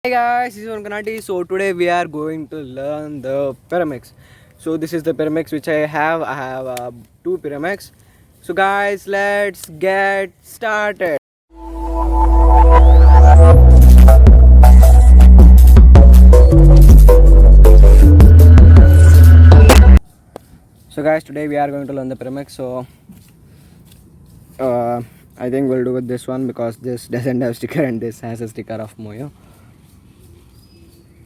Hey guys, this is Kanati. So today we are going to learn the pyramids. So this is the pyramids which I have. I have two pyramids. So guys, let's get started. So guys, today we are going to learn the pyramids. So uh, I think we'll do with this one because this doesn't have sticker and this has a sticker of Moyo.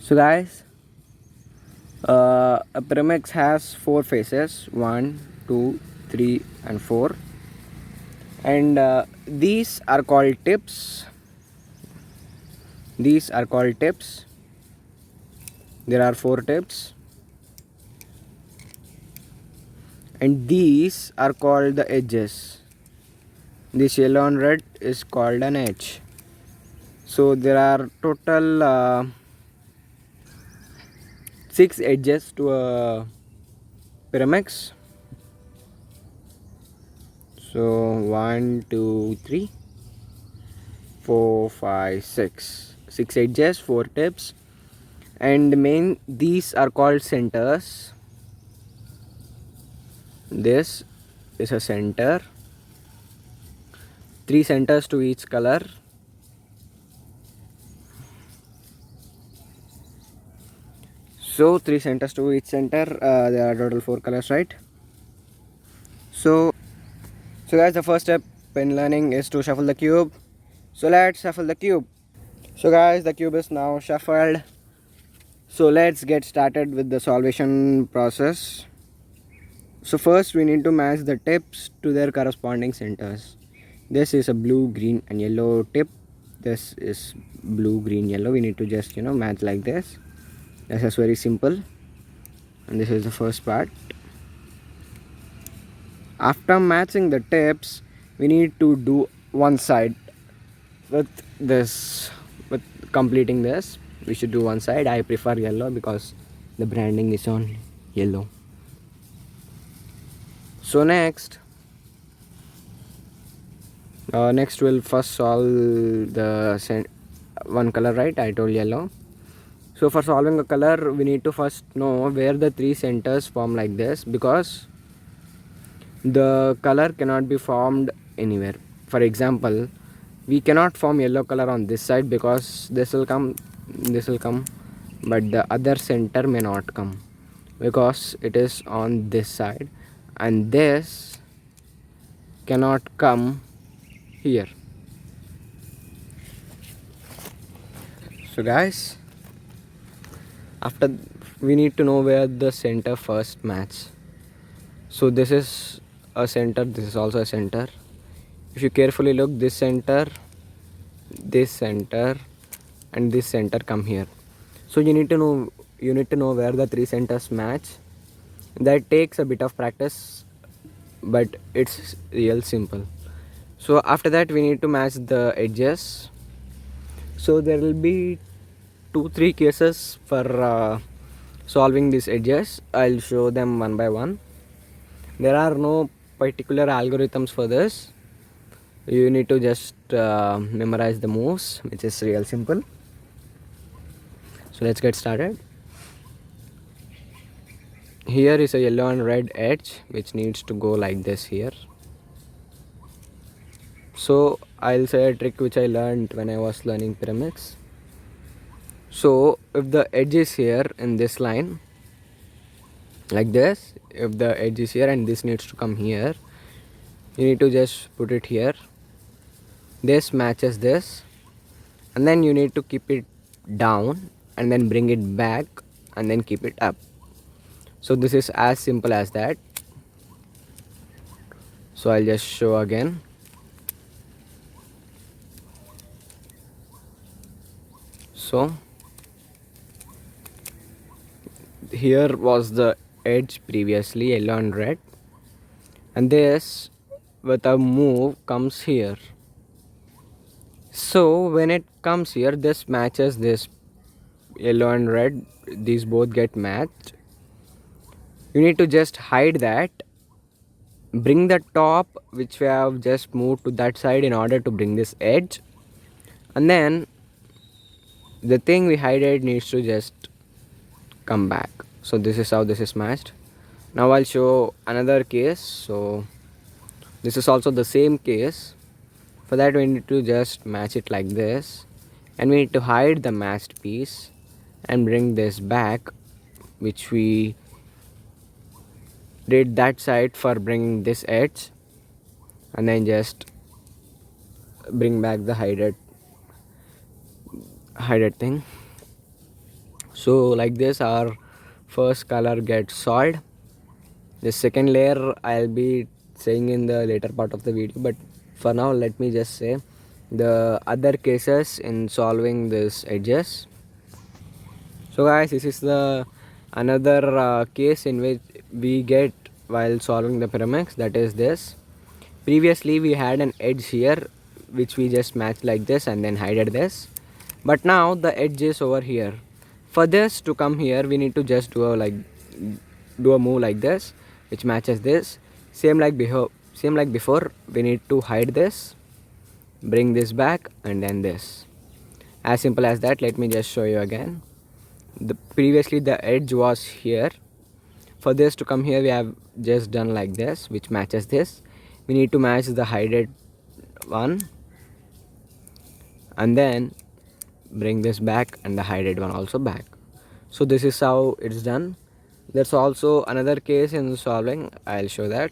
So guys, a pyramid has four faces: one, two, three, and four. And these are called tips. These are called tips. There are four tips, and these are called the edges. This yellow and red is called an edge. So there are total six edges to a pyramid. So 1, 2, 3, 4, 5, 6. 6 edges, 4 tips, and these are called centers. This is a center, 3 centers to each color. So 3 centers to each center. There are total 4 colors, right? So guys, the first step in learning is to shuffle the cube. So let's shuffle the cube. So guys, the cube is now shuffled. So let's get started with the solvation process. So first we need to match the tips to their corresponding centers. This is a blue, green and yellow tip. This is blue, green, yellow. We need to just match like this. This is very simple. And this is the first part. After matching the tips, we need to do one side with this. With completing this, we should do one side. I prefer yellow because the branding is on yellow. So next we'll first solve the one color, right? I told yellow. So for solving a color, we need to first know where the 3 centers form like this, because the color cannot be formed anywhere. For example, we cannot form yellow color on this side because this will come, but the other center may not come because it is on this side, and this cannot come here. So guys, after we need to know where the center first match. So this is a center, this is also a center. If you carefully look, this center and this center come here. So you need to know where the 3 centers match. That takes a bit of practice, but it's real simple. So after that we need to match the edges. So there will be 2-3 cases for solving these edges. I'll show them one by one. There are no particular algorithms for this. You need to just memorize the moves, which is real simple. So let's get started. Here is a yellow and red edge which needs to go like this here. So I'll say a trick which I learned when I was learning pyramids. So if the edge is here in this line like this, if the edge is here and this needs to come here, you need to just put it here. This matches this, and then you need to keep it down and then bring it back and then keep it up. So this is as simple as that. So I'll just show again. So here was the edge previously, yellow and red, and this with a move comes here. So when it comes here, this matches this yellow and red, these both get matched. You need to just hide that, bring the top which we have just moved to that side in order to bring this edge, and then the thing we hid needs to just come back. So this is how this is matched. Now I'll show another case. So this is also the same case. For that we need to just match it like this, and we need to hide the matched piece and bring this back, which we did that side for bringing this edge, and then just bring back the hided thing. So like this our first color gets solved. The second layer I'll be saying in the later part of the video, but for now let me just say the other cases in solving these edges. So guys, this is the another case in which we get while solving the pyramids, that is this. Previously we had an edge here which we just matched like this and then hided this, but now the edge is over here. For this to come here we need to just do a move like this, which matches this. Same like before, we need to hide this, bring this back, and then this. As simple as that. Let me just show you again. Previously the edge was here. For this to come here we have just done like this, which matches this. We need to match the hided one and then bring this back and the hided one also back. So this is how it's done. There's also another case in solving, I'll show that.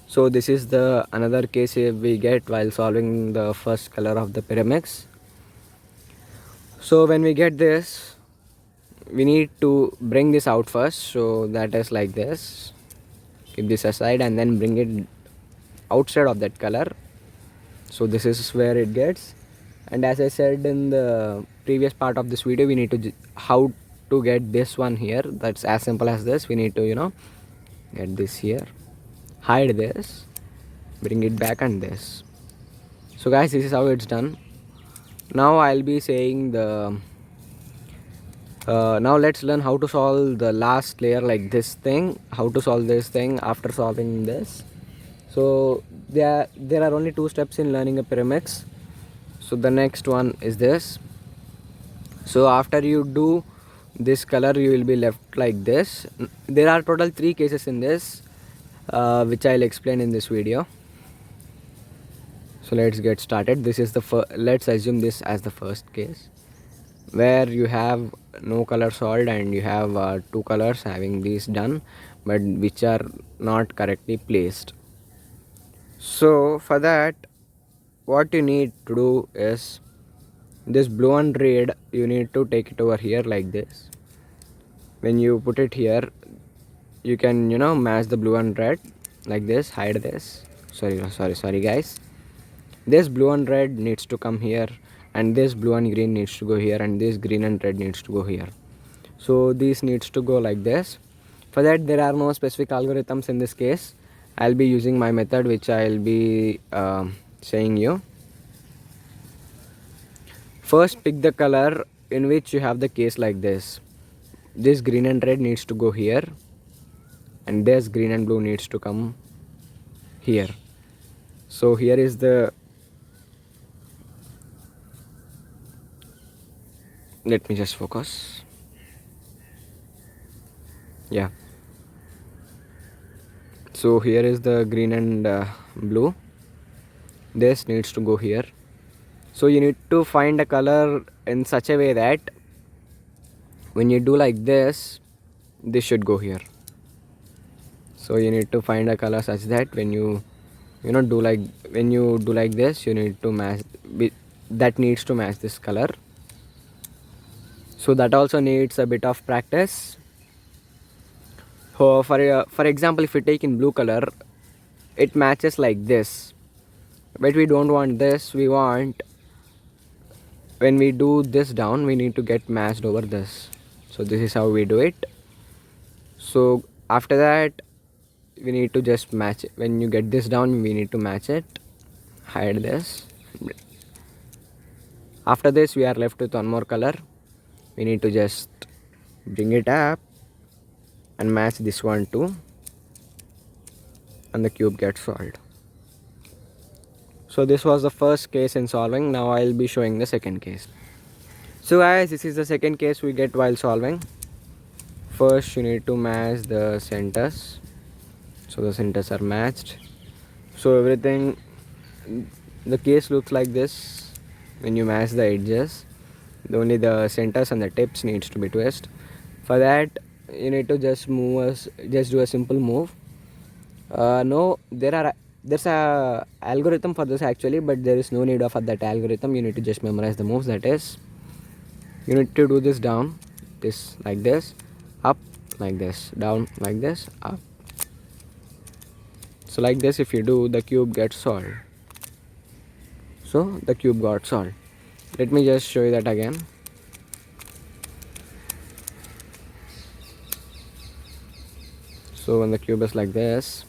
So this is the another case we get while solving the first color of the pyramids. So when we get this, we need to bring this out first. So that is like this. Keep this aside and then bring it outside of that color. So this is where it gets. And as I said in the previous part of this video, we need to how to get this one here. That's as simple as this. We need to get this here, hide this, bring it back, and this. So guys, this is how it's done. Now I'll be saying the now let's learn how to solve the last layer, like this thing, how to solve this thing after solving this. So there are only 2 steps in learning a pyramids. So the next one is this. So after you do this color, you will be left like this. There are total 3 cases in this, which I'll explain in this video. So let's get started. This is let's assume this as the first case, where you have no color solved and you have 2 colors having these done, but which are not correctly placed. So for that, what you need to do is this blue and red, you need to take it over here like this. When you put it here, you can match the blue and red like this. Hide this. Sorry guys. This blue and red needs to come here, and this blue and green needs to go here, and this green and red needs to go here. So this needs to go like this. For that, there are no specific algorithms in this case. I'll be using my method, which I'll be saying you. First, pick the color in which you have the case like this. This green and red needs to go here, and this green and blue needs to come here. So here is the, let me just focus. Yeah. So here is the green and blue. This needs to go here. So you need to find a color in such a way that when you do like this should go here. So you need to find a color such that when you do like this, you need to match that needs to match this color. So that also needs a bit of practice. For example, if we take in blue color, it matches like this, but we don't want this. We want, when we do this down, we need to get matched over this. So this is how we do it. So after that, we need to just match it. When you get this down, we need to match it, hide this. After this, we are left with one more color. We need to just bring it up and match this one too, and the cube gets solved. So this was the first case in solving. Now I'll be showing the second case. So guys, this is the second case we get while solving. First you need to match the centers. So the centers are matched. So everything, the case looks like this when you match the edges. Only the centers and the tips needs to be twist. For that you need to just do a simple move. No, there's a algorithm for this actually, but there is no need of that algorithm. You need to just memorize the moves. That is, you need to do this down, this like this, up like this, down like this, up. So like this, if you do, the cube gets solved. So the cube got solved. Let me just show you that again. So when the cube is like this,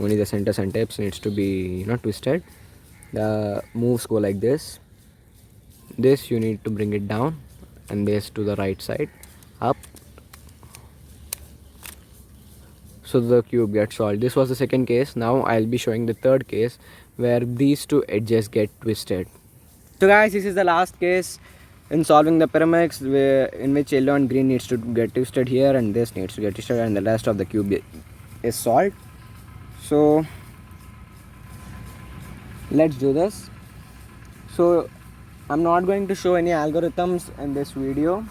only the centers and tips needs to be twisted. The moves go like this. This you need to bring it down, and this to the right side, up. So the cube gets solved. This was the second case. Now I'll be showing the third case where these two edges get twisted. So guys, this is the last case in solving the pyramids, in which yellow and green needs to get twisted here, and this needs to get twisted, and the rest of the cube is solved. So let's do this. So I'm not going to show any algorithms in this video.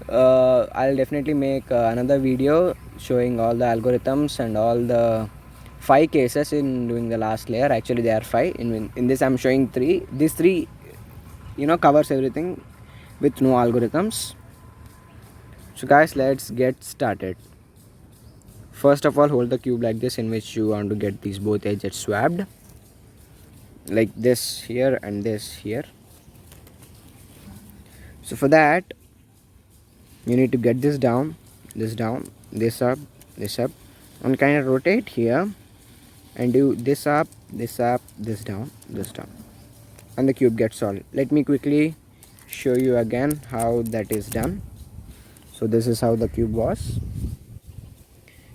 I'll definitely make another video showing all the algorithms and all the 5 cases in doing the last layer. Actually there are 5. In this I'm showing 3. These 3 covers everything with no algorithms. So guys, let's get started. First of all, hold the cube like this, in which you want to get these both edges swapped, like this here and this here. So for that you need to get this down, this up, and kind of rotate here and do this up, this down, and the cube gets solved. Let me quickly show you again how that is done. So this is how the cube was,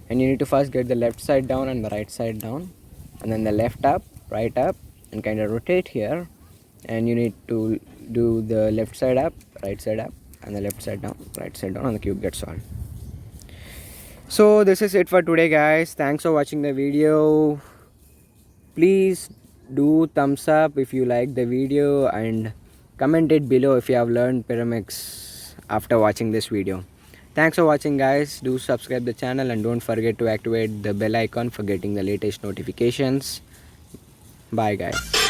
and you need to first get the left side down and the right side down, and then the left up, right up, and kind of rotate here, and you need to do the left side up, right side up, and the left side down, right side down, and the cube gets solved. So this is it for today guys. Thanks for watching the video. Please do thumbs up if you like the video, and comment it below if you have learned pyramids after watching this video. Thanks for watching guys. Do subscribe the channel, and don't forget to activate the bell icon for getting the latest notifications. Bye guys.